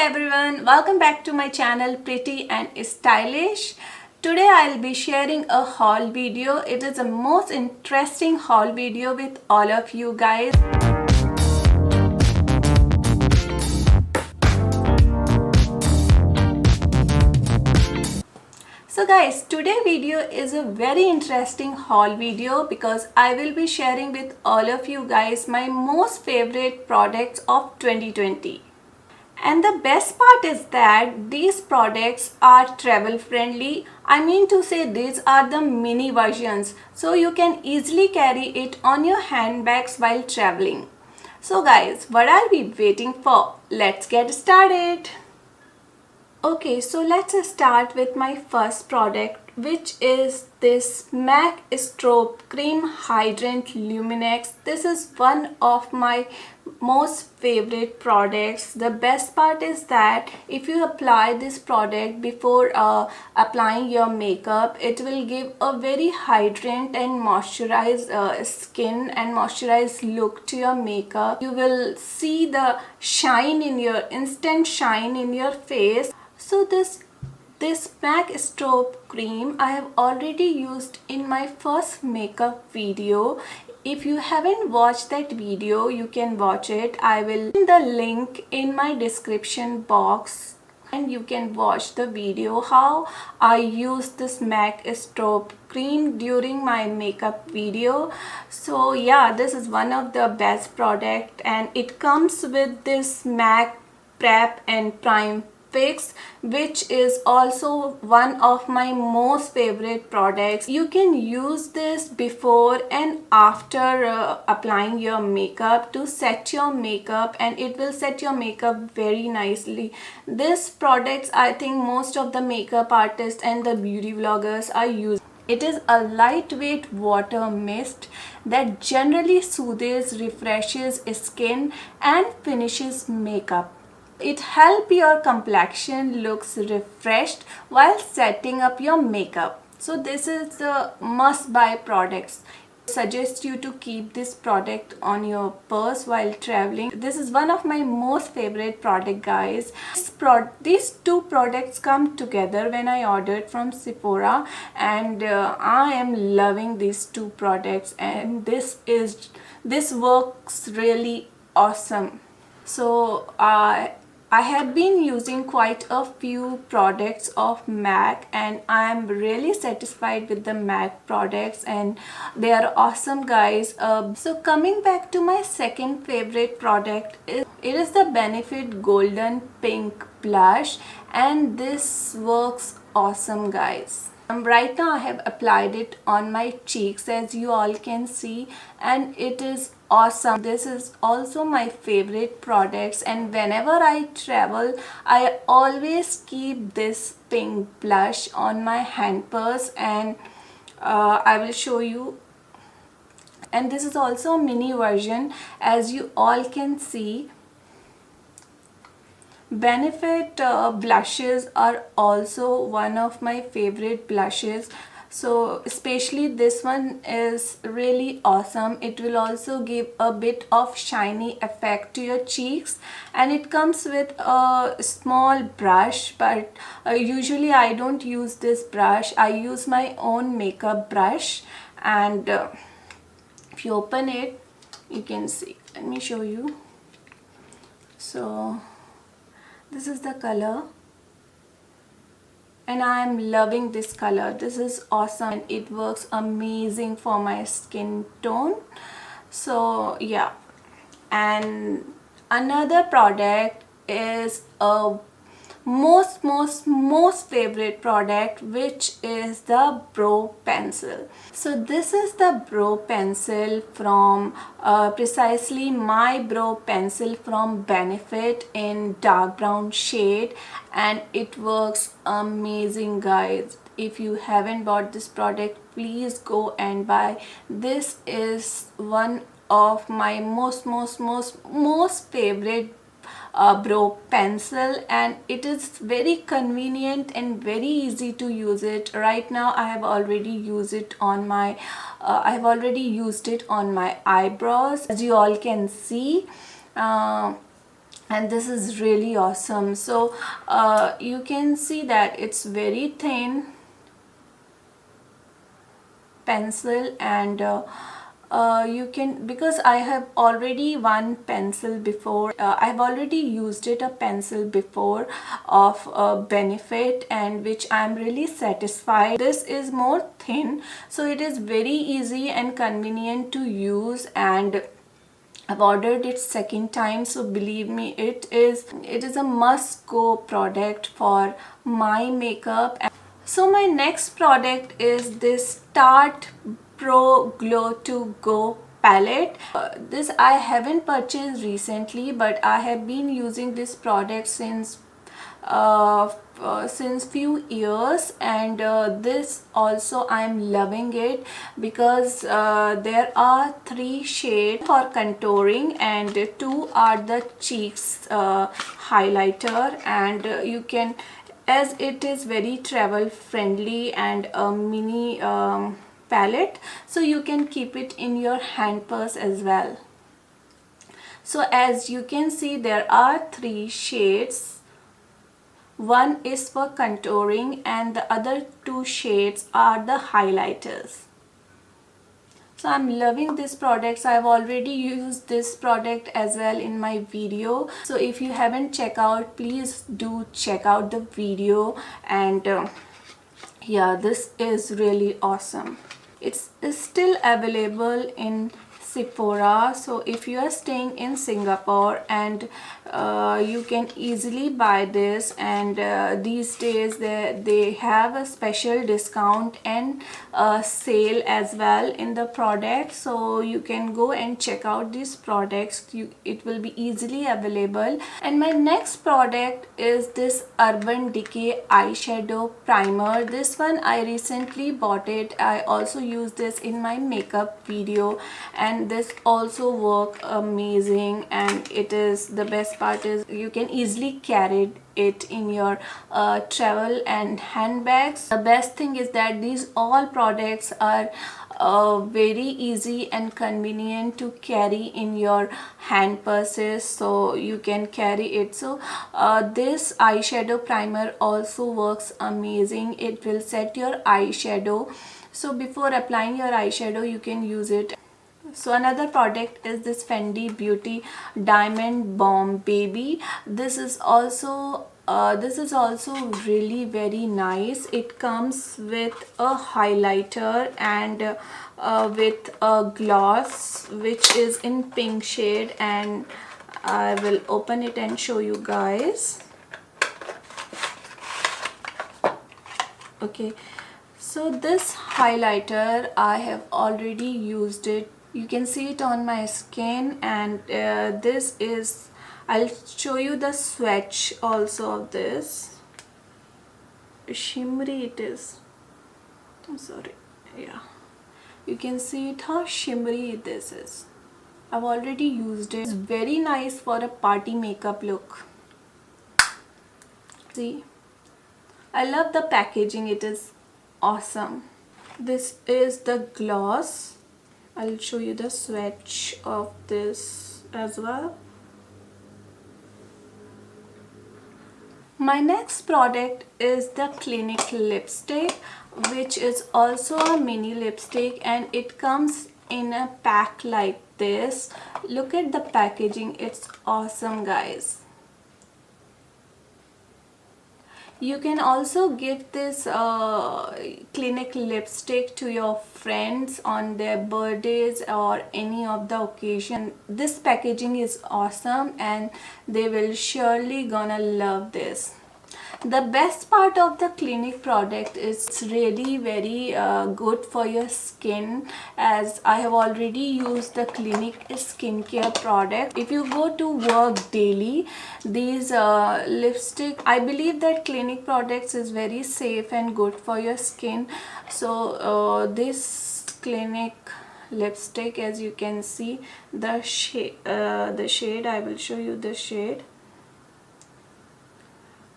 everyone, welcome back to my channel Pretty and Stylish. Today I'll be sharing a haul video. It is the most interesting haul video with all of you guys. So guys, today video is a very interesting haul video because I will be sharing with all of you guys my most favorite products of 2020. And the best part is that these products are travel friendly. I mean to say these are the mini versions, so you can easily carry it on your handbags while traveling. So guys, what are we waiting for? Let's get started. Okay, so let's start with my first product, which is this MAC Strobe Cream Hydrant Luminex. This is one of my most favorite products. The best part is that if you apply this product before applying your makeup, it will give a very hydrant and moisturized skin and moisturized look to your makeup. You will see the shine in your instant shine in your face. So this MAC Strobe cream I have already used in my first makeup video. If you haven't watched that video, you can watch it. I will put the link in my description box and you can watch the video how I used this MAC Strobe cream during my makeup video. So yeah, this is one of the best product and it comes with this MAC Prep and Prime Fix, which is also one of my most favorite products. You can use this before and after applying your makeup to set your makeup, and it will set your makeup very nicely. This products I think most of the makeup artists and the beauty vloggers are using. It is a lightweight water mist that generally soothes, refreshes skin and finishes makeup. It helps your complexion looks refreshed while setting up your makeup. So this is the must buy products. I suggest you to keep this product on your purse while traveling. This is one of my most favorite product, guys. These two products come together when I ordered from Sephora, and I am loving these two products, and this works really awesome. So I have been using quite a few products of MAC and I am really satisfied with the MAC products and they are awesome, guys. So coming back to my second favorite product, it is the Benefit Golden Pink Blush, and this works awesome, guys. Right now I have applied it on my cheeks, as you all can see, and it is awesome. This is also my favorite products, and whenever I travel I always keep this pink blush on my hand purse, and I will show you. And this is also a mini version, as you all can see. Benefit blushes are also one of my favorite blushes, so especially this one is really awesome. It will also give a bit of shiny effect to your cheeks, and it comes with a small brush, but usually I don't use this brush. I use my own makeup brush, and if you open it you can see. Let me show you. So this is the color and I am loving this color. This is awesome and it works amazing for my skin tone. So yeah, and another product is a most favorite product, which is the Brow Pencil. So this is the Brow Pencil from precisely my Brow Pencil from Benefit in dark brown shade, and it works amazing, guys. If you haven't bought this product, please go and buy. This is one of my most favorite brow pencil, and it is very convenient and very easy to use it. Right now I have already used it on my eyebrows, as you all can see. and this is really awesome. So you can see that it's very thin pencil, and you can, because I have already one pencil before, I've already used it a pencil before of Benefit, and which I'm really satisfied. This is more thin, so it is very easy and convenient to use, and I've ordered it second time, so believe me, it is a must go product for my makeup. So my next product is this Tarte Pro Glow to Go palette. This I haven't purchased recently, but I have been using this product since few years, and this also I'm loving it because there are 3 shades for contouring and 2 are the cheeks highlighter, and you can, as it is very travel friendly and a mini palette, so you can keep it in your hand purse as well. So as you can see, there are 3 shades. One is for contouring and the other 2 shades are the highlighters. So I'm loving this products. I've already used this product as well in my video. So if you haven't checked out, please do check out the video, and yeah, this is really awesome. It's still available in Sephora, so if you are staying in Singapore, and you can easily buy this, and these days they have a special discount and sale as well in the product, so you can go and check out these products. It will be easily available. And my next product is this Urban Decay eyeshadow primer. This one I recently bought it. I also used this in my makeup video, and this also work amazing, and it is, the best part is you can easily carry it in your travel and handbags. The best thing is that these all products are very easy and convenient to carry in your hand purses, so you can carry it. So this eyeshadow primer also works amazing. It will set your eyeshadow, so before applying your eyeshadow you can use it. So another product is this Fenty Beauty Diamond Bomb Baby. This is also really very nice. It comes with a highlighter and with a gloss which is in pink shade, and I will open it and show you guys. Okay, so this highlighter, I have already used it. You can see it on my skin, and this is, I'll show you the swatch also of this. Shimmery it is. I'm sorry. Yeah, you can see it how shimmery this is. I've already used it. It's very nice for a party makeup look. See, I love the packaging. It is awesome. This is the gloss. I'll show you the swatch of this as well. My next product is the Clinique lipstick, which is also a mini lipstick, and it comes in a pack like this. Look at the packaging. It's awesome, guys. You can also give this Clinique lipstick to your friends on their birthdays or any of the occasion. This packaging is awesome, and they will surely gonna love this. The best part of the Clinique product is it's really very good for your skin, as I have already used the Clinique skincare product. If you go to work daily, these lipstick, I believe that Clinique products is very safe and good for your skin. So this Clinique lipstick, as you can see, the shade, I will show you the shade.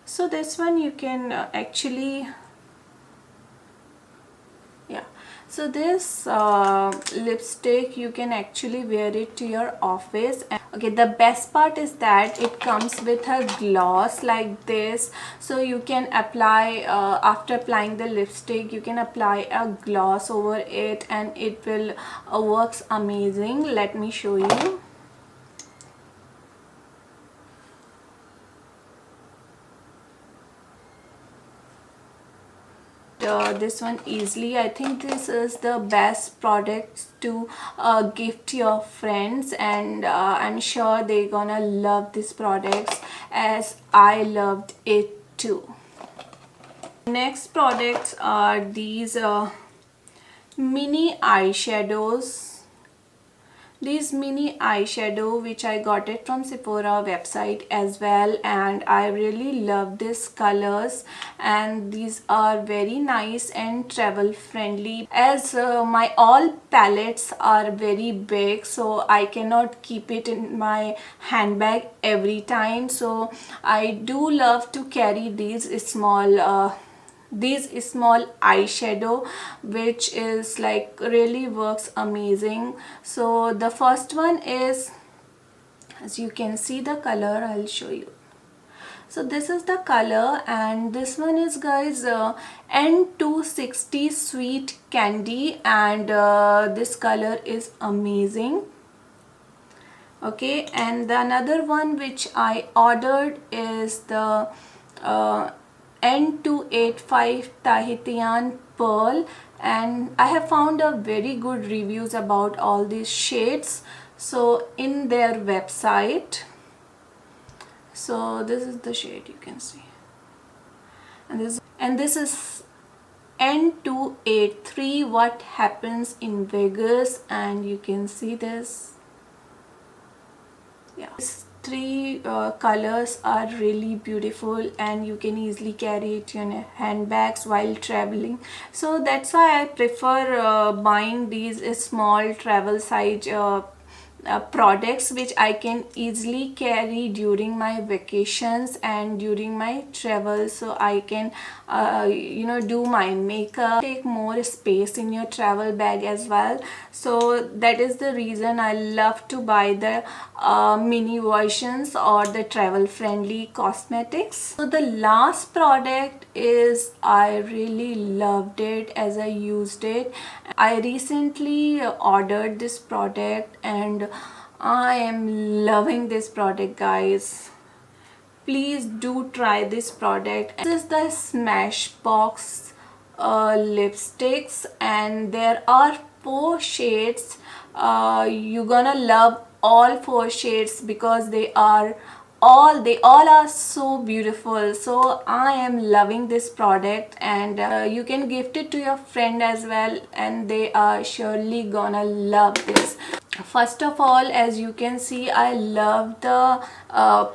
So this one you can actually, yeah, So this lipstick, you can actually wear it to your office. And okay, the best part is that it comes with a gloss like this, so you can apply after applying the lipstick, you can apply a gloss over it and it will works amazing. Let me show you. This one easily. I think this is the best product to gift your friends, and I'm sure they're gonna love this products as I loved it too. Next products are these mini eyeshadows. These mini eyeshadow, which I got it from Sephora website as well, and I really love these colors, and these are very nice and travel friendly, as my all palettes are very big, so I cannot keep it in my handbag every time. So I do love to carry these small eyeshadow, which is like really works amazing. So the first one is, as you can see the color, I'll show you. So this is the color, and this one is, guys, N260 Sweet Candy, and this color is amazing. Okay, and the another one which I ordered is the N285 Tahitian Pearl, and I have found a very good reviews about all these shades, so in their website. So this is the shade, you can see, and this is N283 What Happens in Vegas, and you can see this. Yeah, these three colors are really beautiful, and you can easily carry it in your handbags while traveling. So that's why I prefer buying these small travel size products, which I can easily carry during my vacations and during my travel, so I can do my makeup, take more space in your travel bag as well. So that is the reason I love to buy the mini versions or the travel friendly cosmetics. So the last product is, I really loved it as I used it. I recently ordered this product and I am loving this product, guys. Please do try this product. This is the Smashbox lipsticks, and there are 4 shades. You're gonna love all 4 shades because they all are so beautiful. So I am loving this product, and you can gift it to your friend as well, and they are surely gonna love this. First of all, as you can see, I love the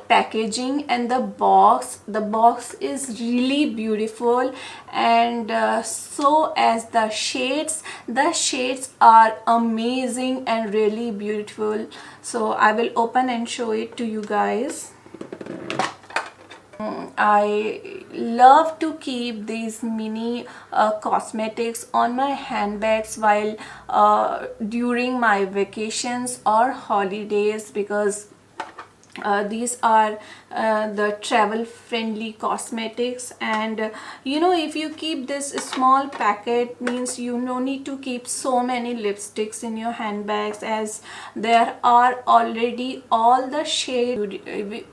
packaging and the box. The box is really beautiful, and so as the shades are amazing and really beautiful. So I will open and show it to you guys. I love to keep these mini cosmetics on my handbags while during my vacations or holidays, because these are the travel friendly cosmetics, and if you keep this small packet, means you no need to keep so many lipsticks in your handbags, as there are already all the shade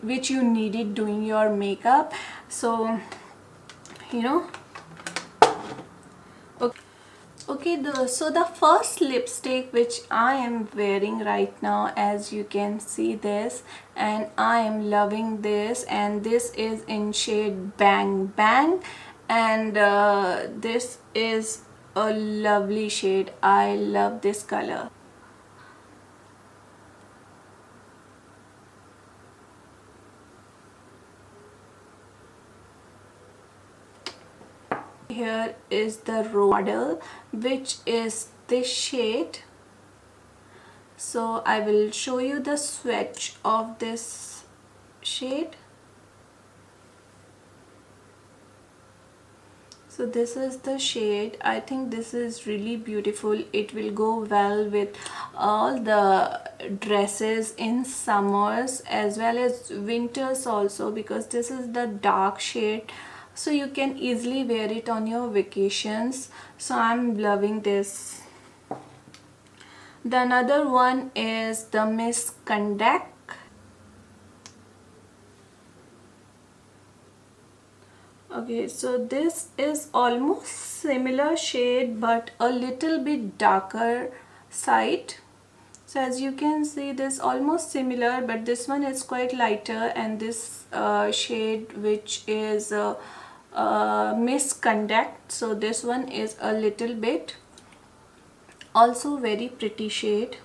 which you needed doing your makeup. So okay, so the first lipstick which I am wearing right now, as you can see this, and I am loving this, and this is in shade Bang Bang, and this is a lovely shade. I love this color. Here is the role model, which is this shade. So I will show you the swatch of this shade. So this is the shade. I think this is really beautiful. It will go well with all the dresses in summers as well as winters also, because this is the dark shade, so you can easily wear it on your vacations. So I'm loving this. The another one is the Miss Conduct. Okay, so this is almost similar shade but a little bit darker side. So as you can see, this almost similar, but this one is quite lighter, and this shade which is Miss Conduct, so this one is a little bit also very pretty shade.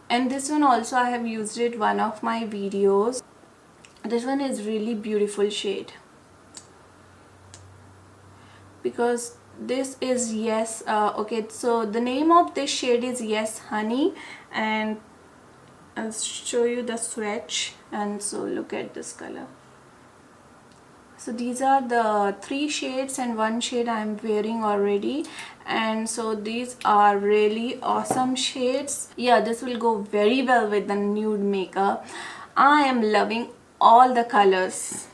And this one also I have used it one of my videos. This one is really beautiful shade, because this is Yes okay, so the name of this shade is Yes Honey, and I'll show you the swatch. And so look at this color. So these are the 3 shades, and 1 shade I'm wearing already, and so these are really awesome shades. Yeah, this will go very well with the nude makeup. I am loving all the colors.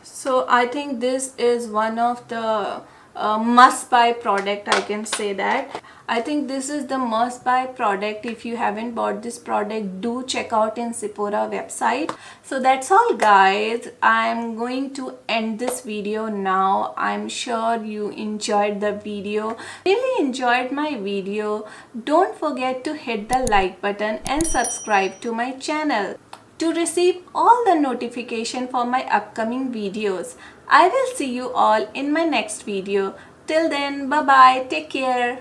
So I think this is one of the must buy product, I can say that. I think this is the must buy product. If you haven't bought this product, do check out in Sephora website. So that's all guys, I'm going to end this video now. I'm sure you enjoyed the video. Really enjoyed my video. Don't forget to hit the like button and subscribe to my channel to receive all the notification for my upcoming videos. I will see you all in my next video. Till then, bye bye, take care.